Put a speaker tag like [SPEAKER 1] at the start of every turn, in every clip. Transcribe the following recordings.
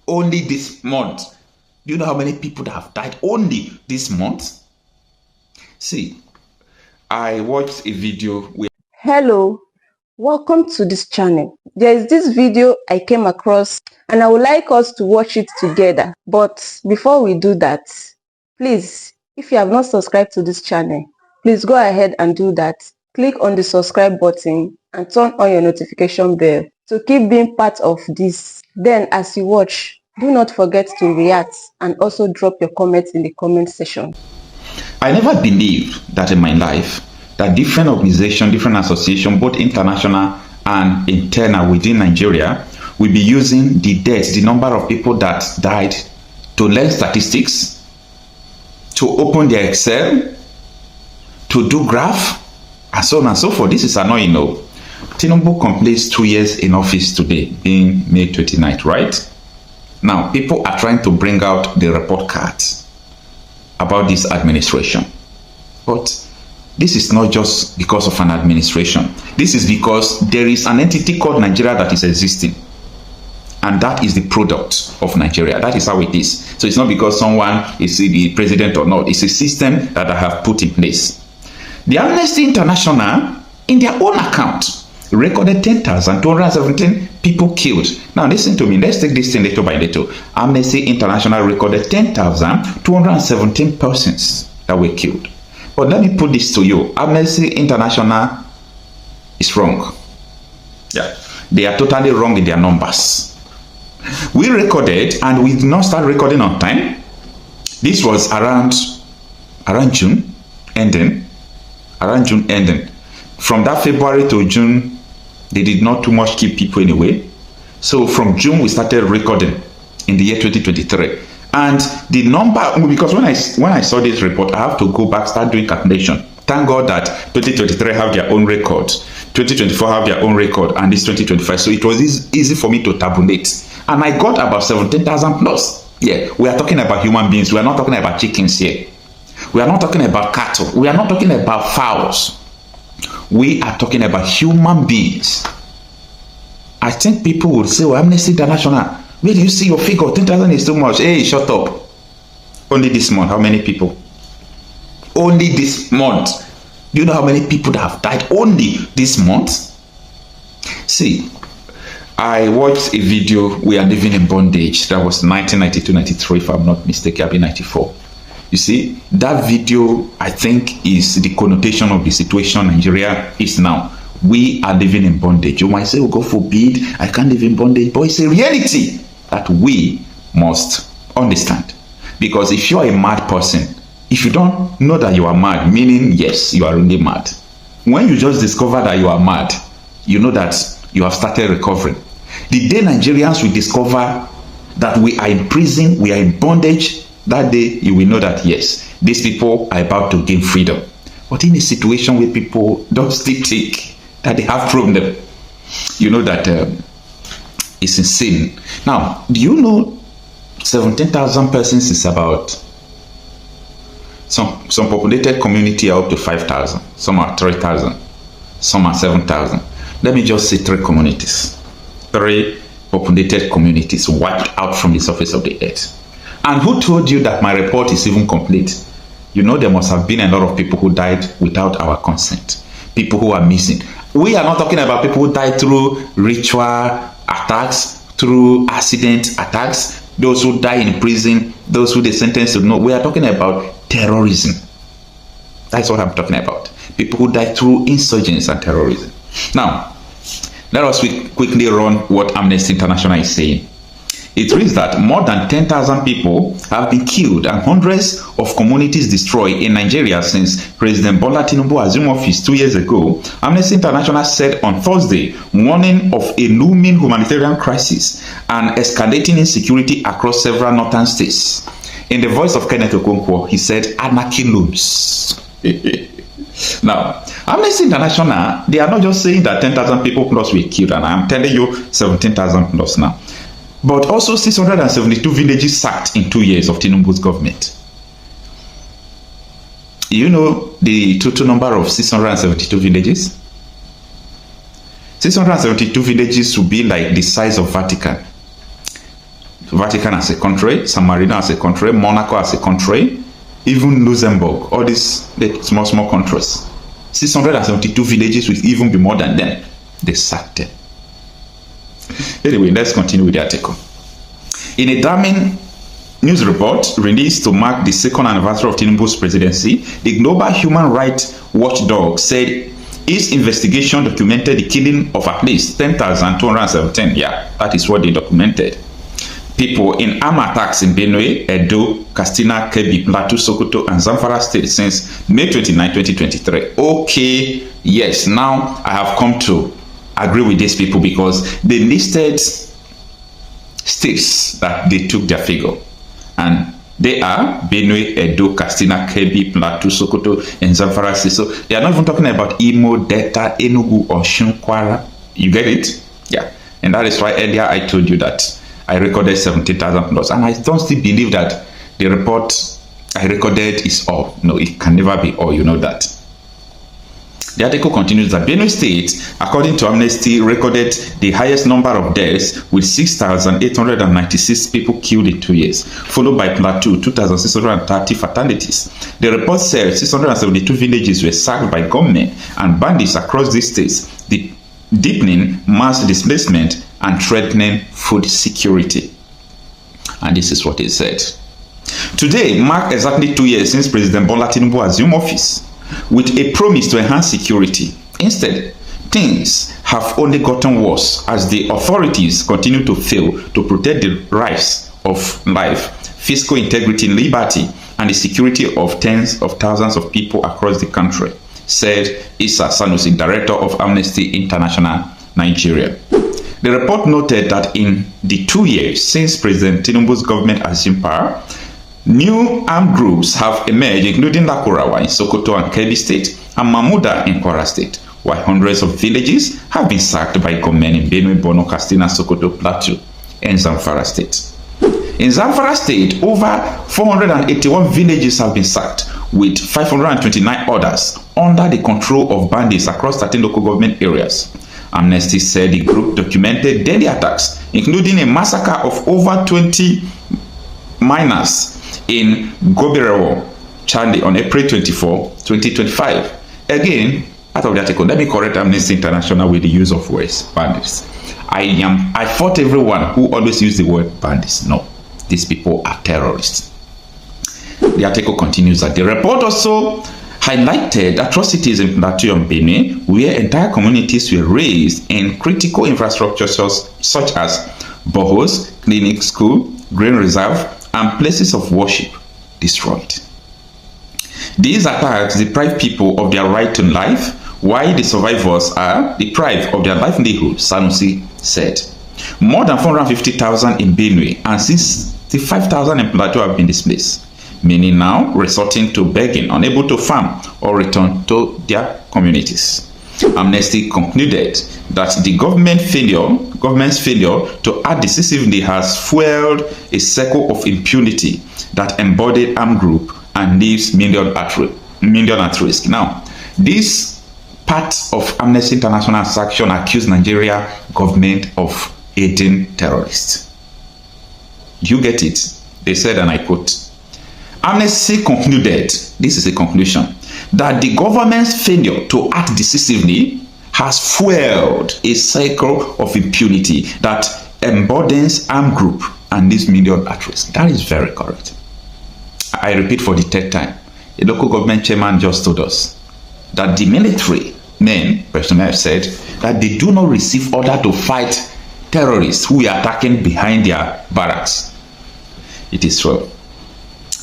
[SPEAKER 1] Only this month. Do you know how many people that have died only this month? See, I watched a video where
[SPEAKER 2] Hello, welcome to this channel. There is this video I came across and I would like us to watch it together. But before we do that, please, if you have not subscribed to this channel, please go ahead and do that. Click on the subscribe button and turn on your notification bell to keep being part of this. Then as you watch, do not forget to react and also drop your comments in the comment section.
[SPEAKER 1] I never believed that in my life that different organizations, different associations, both international and internal within Nigeria, will be using the deaths, the number of people that died, to learn statistics, to open their Excel, to do graph, and so on and so forth. This is annoying. No, Tinubu completes 2 years in office today, being May 29th, right? Now, people are trying to bring out the report cards about this administration. But this is not just because of an administration. This is because there is an entity called Nigeria that is existing. And that is the product of Nigeria. That is how it is. So it's not because someone is the president or not. It's a system that I have put in place. The Amnesty International, in their own account, recorded 10,217 people killed. Now listen to me. Let's take this thing little by little. Amnesty International recorded 10,217 persons that were killed. But let me put this to you. Amnesty International is wrong. Yeah, they are totally wrong in their numbers. We recorded, and we did not start recording on time. This was around June ending. Around June ending. From that February to June, they did not too much keep people anyway. So from June, we started recording in the year 2023. And the number, because when I saw this report, I have to go back, start doing calculation. Thank God that 2023 have their own record, 2024 have their own record, and this 2025. So it was easy for me to tabulate. And I got about 17,000 plus. Yeah, we are talking about human beings. We are not talking about chickens here. We are not talking about cattle. We are not talking about fowls. We are talking about human beings. I think people would say, well, Amnesty International, where do you see your figure? 10,000 is too much. Hey, shut up. Only this month, how many people? Only this month. Do you know how many people that have died only this month? See, I watched a video, We Are Living in Bondage. That was 1992-93, if I'm not mistaken, I'll be 94. You see, that video, I think, is the connotation of the situation Nigeria is now. We are living in bondage. You might say, oh, God forbid, I can't live in bondage. But it's a reality that we must understand. Because if you are a mad person, if you don't know that you are mad, meaning, yes, you are really mad. When you just discover that you are mad, you know that you have started recovering. The day Nigerians will discover that we are in prison, we are in bondage, that day you will know that yes, these people are about to gain freedom. But in a situation where people don't still think that they have problem, you know that it's insane. Now, do you know 17,000 persons is about some populated community are up to 5,000, some are 3,000, some are 7,000. Let me just say 3 communities, 3 populated communities wiped out from the surface of the earth. And who told you that my report is even complete? You know there must have been a lot of people who died without our consent. People who are missing. We are not talking about people who died through ritual attacks, through accident attacks, those who die in prison, those who they sentenced to no. We are talking about terrorism. That's what I'm talking about. People who died through insurgents and terrorism. Now, let us quickly run what Amnesty International is saying. It reads that more than 10,000 people have been killed and hundreds of communities destroyed in Nigeria since President Bola Tinubu assumed office 2 years ago. Amnesty International said on Thursday, warning of a looming humanitarian crisis and escalating insecurity across several northern states. In the voice of Kenneth Okonkwo, he said, anarchy looms. Now, Amnesty International, they are not just saying that 10,000 people plus were killed, and I'm telling you 17,000 plus now. But also 672 villages sacked in 2 years of Tinubu's government. You know the total number of 672 villages? 672 villages would be like the size of Vatican. Vatican as a country, San Marino as a country, Monaco as a country, even Luxembourg, all these small countries. 672 villages will even be more than them. They sacked them. Anyway, let's continue with the article. In a damning news report released to mark the second anniversary of Tinubu's presidency, the Global Human Rights Watchdog said its investigation documented the killing of at least 10,217. Yeah, that is what they documented. People in armed attacks in Benue, Edo, Katsina, Kebbi, Plateau, Sokoto, and Zamfara State since May 29, 2023. Okay, yes, now I have come to agree with these people because they listed states that they took their figure. And they are Benue, Edo, Katsina, Kebbi, Plateau, Sokoto, and Zamfara State. So they are not even talking about Imo, Delta, Enugu, or Kwara. You get it? Yeah. And that is why earlier I told you that I recorded 17,000 plus. And I don't still believe that the report I recorded is all. No, it can never be all. You know that. The article continues that Benue State, according to Amnesty, recorded the highest number of deaths with 6,896 people killed in 2 years, followed by Plateau, 2,630 fatalities. The report said 672 villages were sacked by government and bandits across these states, deepening mass displacement and threatening food security. And this is what it said. Today marked exactly 2 years since President Bola Tinubu assumed office, with a promise to enhance security. Instead, things have only gotten worse as the authorities continue to fail to protect the rights of life, fiscal integrity, liberty, and the security of tens of thousands of people across the country, said Issa Sanusi, director of Amnesty International Nigeria. The report noted that in the 2 years since President Tinubu's government assumed power, new armed groups have emerged, including Lakurawa in Sokoto and Kebbi State and Mahmuda in Kwara State, while hundreds of villages have been sacked by gunmen in Benue, Borno, Katsina, Sokoto, Plateau, and Zamfara State. In Zamfara State, over 481 villages have been sacked, with 529 others under the control of bandits across 13 local government areas. Amnesty said the group documented deadly attacks, including a massacre of over 20 miners in Gobirewo, Chile on April 24, 2025. Again, out of the article, let me correct Amnesty International with the use of words, bandits. I fought everyone who always use the word bandits. No, these people are terrorists. The article continues that the report also highlighted atrocities in Plateau and Benue, where entire communities were raised in critical infrastructures such as boreholes, clinics, school, grain reserve, and places of worship destroyed. These attacks deprive people of their right to life, while the survivors are deprived of their livelihood, Sanusi said. More than 450,000 in Benue and 65,000 in Plateau have been displaced, many now resorting to begging, unable to farm or return to their communities. Amnesty concluded that the government's failure to act decisively has fueled a circle of impunity that embodied armed group and leaves millions at risk. Now, this part of Amnesty International's action accused Nigeria government of aiding terrorists. You get it? They said, and I quote, Amnesty concluded, this is a conclusion, that the government's failure to act decisively has fueled a cycle of impunity that embodies armed group and leaves millions at risk. That is very correct. I repeat for the third time. The local government chairman just told us that the military men, personnel, said that they do not receive order to fight terrorists who are attacking behind their barracks. It is true.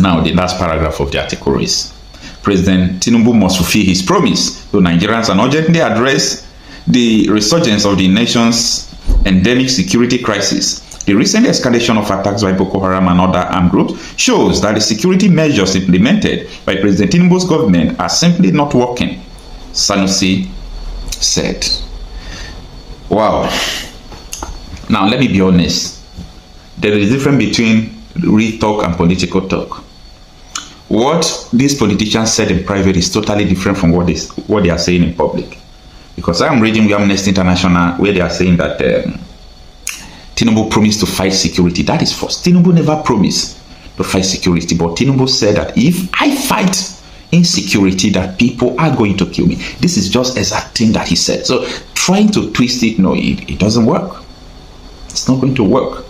[SPEAKER 1] Now, the last paragraph of the article reads, President Tinubu must fulfill his promise to Nigerians and urgently address the resurgence of the nation's endemic security crisis. The recent escalation of attacks by Boko Haram and other armed groups shows that the security measures implemented by President Tinubu's government are simply not working, Sanusi said. Wow. Now, let me be honest. There is a difference between real talk and political talk. What these politicians said in private is totally different from what they are saying in public. Because I'm reading Amnesty International where they are saying that Tinubu promised to fight security. That is false. Tinubu never promised to fight security, but Tinubu said that if I fight insecurity, that people are going to kill me. This is just exact thing that he said. So trying to twist it, no, it doesn't work. It's not going to work.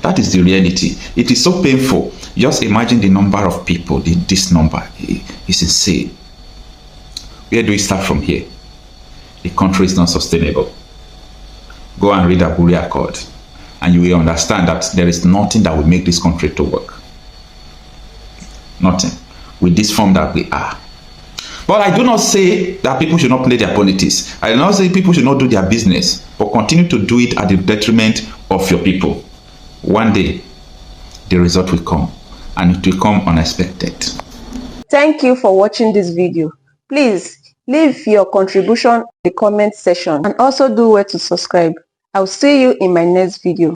[SPEAKER 1] That is the reality. It is so painful. Just imagine the number of people. This number is insane. Where do we start from here? The country is not sustainable. Go and read the Aburi Accord, and you will understand that there is nothing that will make this country to work. Nothing. With this form that we are. But I do not say that people should not play their politics. I do not say people should not do their business, but continue to do it at the detriment of your people. One day, the result will come, and it will come unexpected.
[SPEAKER 2] Thank you for watching this video. Please leave your contribution in the comment section and also do well to subscribe. I'll see you in my next video.